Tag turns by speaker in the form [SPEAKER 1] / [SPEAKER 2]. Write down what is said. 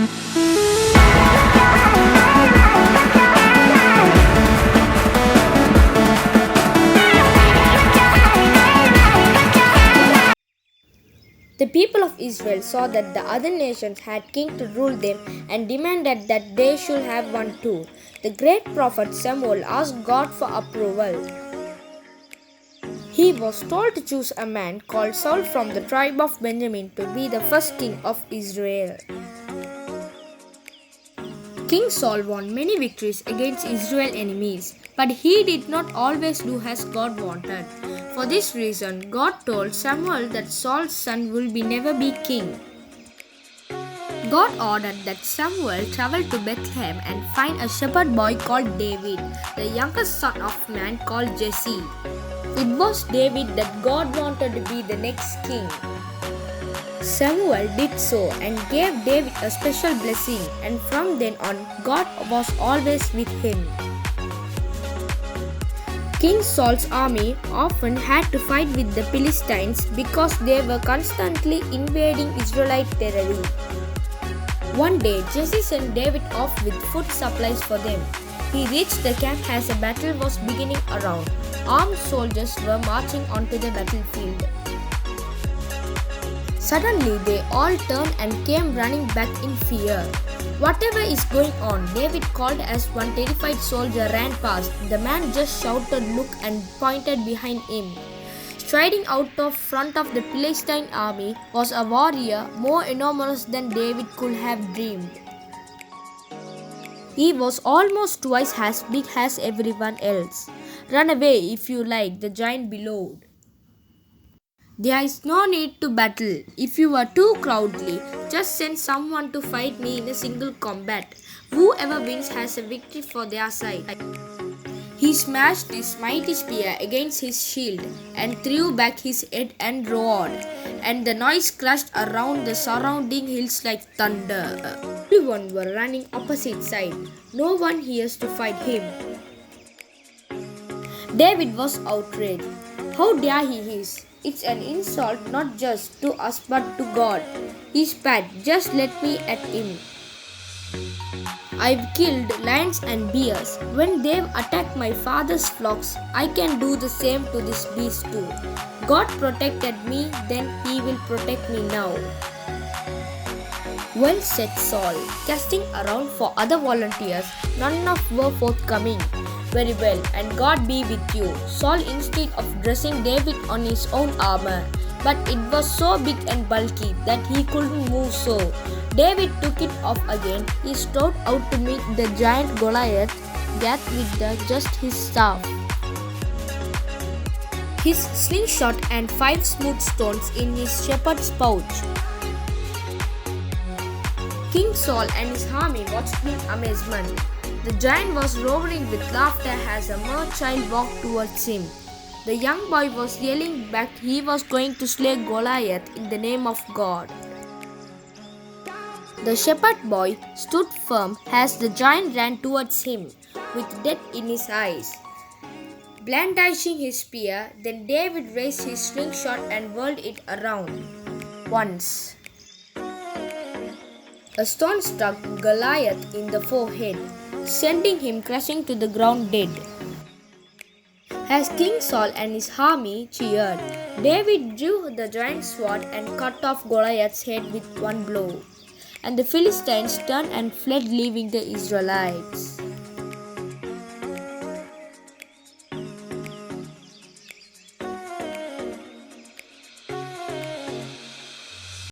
[SPEAKER 1] The people of Israel saw that the other nations had king to rule them and demanded that they should have one too. The great prophet Samuel asked God for approval. He was told to choose a man called Saul from the tribe of Benjamin to be the first king of Israel. King Saul won many victories against Israel's enemies, but he did not always do as God wanted. For this reason, God told Samuel that Saul's son will never be king. God ordered that Samuel travel to Bethlehem and find a shepherd boy called David, the youngest son of a man called Jesse. It was David that God wanted to be the next king. Samuel did so and gave David a special blessing, and from then on, God was always with him. King Saul's army often had to fight with the Philistines because they were constantly invading Israelite territory. One day, Jesse sent David off with food supplies for them. He reached the camp as a battle was beginning around. Armed soldiers were marching onto the battlefield. Suddenly, they all turned and came running back in fear. Whatever is going on, David called as one terrified soldier ran past. The man just shouted, "Look," and pointed behind him. Striding out of front of the Philistine army was a warrior more enormous than David could have dreamed. He was almost twice as big as everyone else. "Run away if you like," the giant bellowed. "There is no need to battle. If you are too cowardly, just send someone to fight me in a single combat. Whoever wins has a victory for their side." He smashed his mighty spear against his shield and threw back his head and roared, and the noise crashed around the surrounding hills like thunder. Everyone were running opposite side. No one hears to fight him. David was outraged. How dare he is! It's an insult not just to us but to God. He spat, "Just let me at him. I've killed lions and bears. When they've attacked my father's flocks, I can do the same to this beast too. God protected me, then he will protect me now." "Well," said Saul, casting around for other volunteers. None of were forthcoming. "Very well, and God be with you." Saul instead of dressing David on his own armor, but it was so big and bulky that he couldn't move so. David took it off again. He strode out to meet the giant Goliath, with just his staff, his slingshot, and 5 smooth stones in his shepherd's pouch. King Saul and his army watched in amazement. The giant was roaring with laughter as a mere child walked towards him. The young boy was yelling back he was going to slay Goliath in the name of God. The shepherd boy stood firm as the giant ran towards him, with death in his eyes. Brandishing his spear, then David raised his slingshot and whirled it around. Once, a stone struck Goliath in the forehead, sending him crashing to the ground dead. As King Saul and his army cheered, David drew the giant's sword and cut off Goliath's head with one blow, and the Philistines turned and fled, leaving the Israelites.